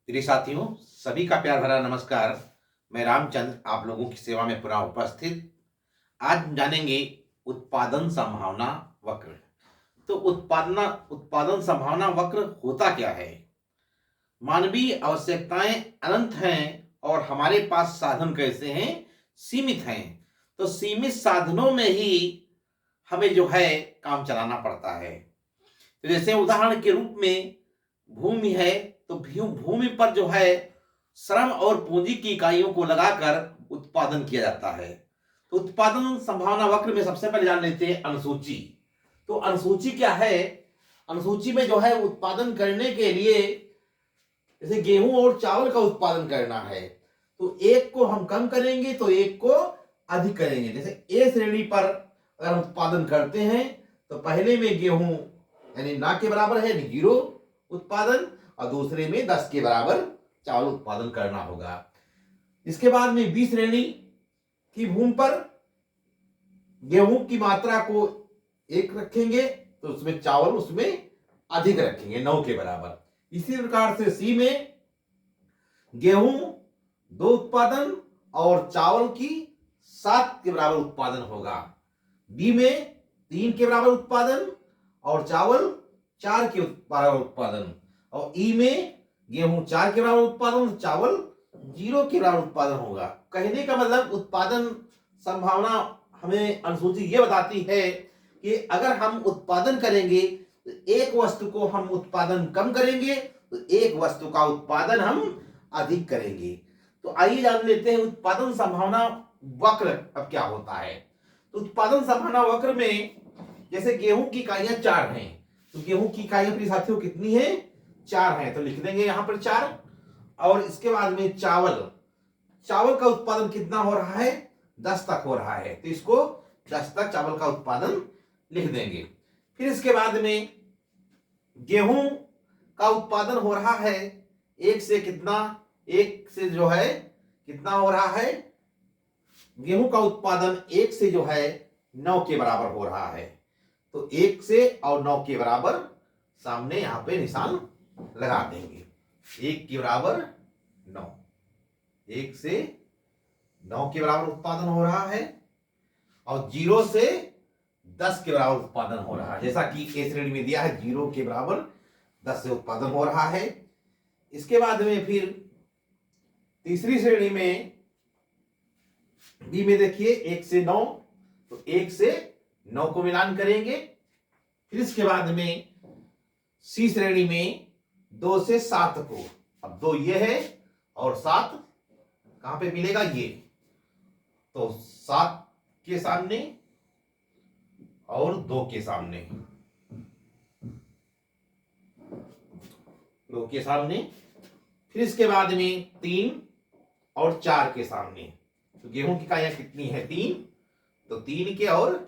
प्रिय साथियों, सभी का प्यार भरा नमस्कार। मैं रामचंद्र आप लोगों की सेवा में पुनः उपस्थित। आज हम जानेंगे उत्पादन संभावना वक्र। तो उत्पादन संभावना वक्र होता क्या है? मानवीय आवश्यकताएं अनंत हैं और हमारे पास साधन कैसे हैं? सीमित हैं। तो सीमित साधनों में ही हमें जो है काम चलाना पड़ता है। तो जैसे उदाहरण के रूप में भूमि है, तो भूमि पर जो है श्रम और पूंजी की इकाइयों को लगाकर उत्पादन किया जाता है। तो उत्पादन संभावना वक्र में सबसे पहले जान लेते हैं अनुसूची। तो अनुसूची क्या है? अनुसूची में जो है उत्पादन करने के लिए, जैसे गेहूं और चावल का उत्पादन करना है तो एक को हम कम करेंगे तो एक को अधिक करेंगे। जैसे ए श्रेणी पर अगर हम उत्पादन करते हैं तो पहले में गेहूं यानी ना के बराबर है, यानी 0 उत्पादन, और दूसरे में 10 के बराबर चावल उत्पादन करना होगा। इसके बाद में बी श्रेणी की भूमि पर गेहूं की मात्रा को 1 रखेंगे तो उसमें चावल उसमें अधिक रखेंगे 9 के बराबर। इसी प्रकार से सी में गेहूं 2 उत्पादन और चावल की 7 के बराबर उत्पादन होगा। डी में 3 के बराबर उत्पादन और चावल 4 के बराबर उत्पादन, और ई में गेहूं 4 के बराबर उत्पादन, चावल 0 के बराबर उत्पादन होगा। कहने का मतलब उत्पादन संभावना हमें अनुसूची ये बताती है कि अगर हम उत्पादन करेंगे तो एक वस्तु को हम उत्पादन कम करेंगे तो एक वस्तु का उत्पादन हम अधिक करेंगे। तो आइए जान लेते हैं उत्पादन संभावना वक्र अब क्या होता है। तो उत्पादन संभावना वक्र में जैसे गेहूं की इकाइयां 4 हैं, तो गेहूं की इकाइयां प्रिय साथियों कितनी है? 4 हैं, तो लिख देंगे यहां पर 4। और इसके बाद में चावल का उत्पादन कितना हो रहा है? 10 तक हो रहा है, तो इसको 10 तक चावल का उत्पादन लिख देंगे। फिर इसके बाद में गेहूं का उत्पादन हो रहा है 1 से कितना? 1 से जो है कितना हो रहा है? गेहूं का उत्पादन 1 से जो है 9 के बराबर हो रहा है। तो 1 से और 9 के बराबर सामने यहां पे निशान लगा देंगे। 1 के बराबर 9, 1 से 9 के बराबर उत्पादन हो रहा है, और 0 से 10 के बराबर उत्पादन हो रहा है। जैसा कि ए श्रेणी में दिया है 0 के बराबर 10 से उत्पादन हो रहा है। इसके बाद में फिर तीसरी श्रेणी में बी में देखिए 1 से 9, तो 1 से 9 को मिलान करेंगे। फिर इसके बाद में सी श्रेणी में 2 से 7 को, अब 2 ये है और 7 कहां पे मिलेगा? ये, तो 7 के सामने और 2 के सामने, 2 के सामने। फिर इसके बाद में 3 और 4 के सामने, तो गेहूं की इकाइयां कितनी है? 3, तो 3 के और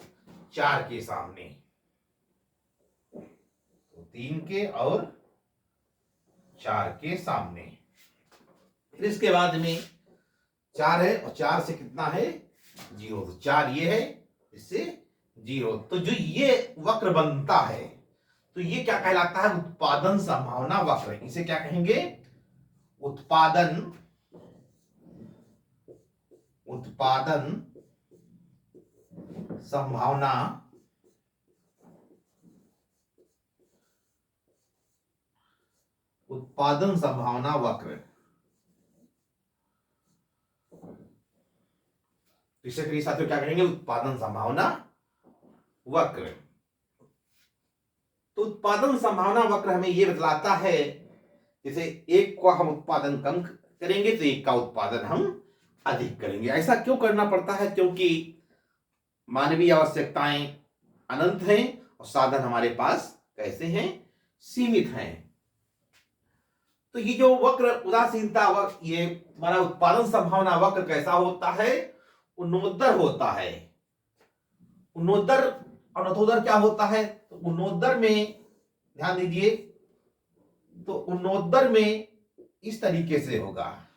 4 के सामने, तो 3 के और 4 के सामने। फिर इसके बाद में 4 है और 4 से कितना है? 0, तो 4 ये है, इससे 0। तो जो ये वक्र बनता है तो ये क्या कहलाता है? उत्पादन संभावना वक्र। इसे क्या कहेंगे? उत्पादन संभावना वक्र। इसे फिर साथियों क्या कहेंगे? उत्पादन संभावना वक्र। तो उत्पादन संभावना वक्र हमें यह बतलाता है, जैसे एक को हम उत्पादन कम करेंगे तो एक का उत्पादन हम अधिक करेंगे। ऐसा क्यों करना पड़ता है? क्योंकि मानवीय आवश्यकताएं अनंत हैं और साधन हमारे पास कैसे हैं? सीमित हैं। तो ये जो वक्र उदासीनता वक्र, ये हमारा उत्पादन संभावना वक्र कैसा होता है? उन्नोदर होता है। उन्नोदर और नथोदर क्या होता है? तो उन्नोदर में ध्यान दीजिए, तो उन्नोदर में इस तरीके से होगा,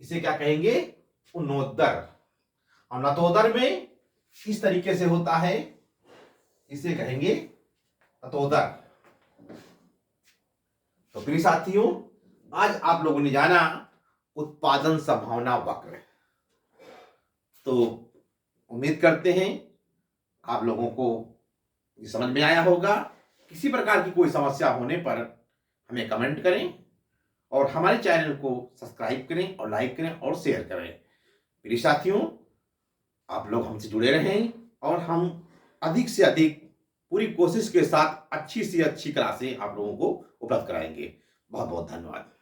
इसे क्या कहेंगे? उन्नोदर। और नतोदर में इस तरीके से होता है, इसे कहेंगे नतोदर। तो प्रिय साथियों, आज आप लोगों ने जाना उत्पादन संभावना वक्र। तो उम्मीद करते हैं आप लोगों को ये समझ में आया होगा। किसी प्रकार की कोई समस्या होने पर हमें कमेंट करें और हमारे चैनल को सब्सक्राइब करें और लाइक करें और शेयर करें। प्रिय साथियों, आप लोग हमसे जुड़े रहें और हम अधिक से अधिक पूरी कोशिश के साथ अच्छी से अच्छी क्लासें आप लोगों को उपलब्ध कराएंगे। बहुत बहुत धन्यवाद।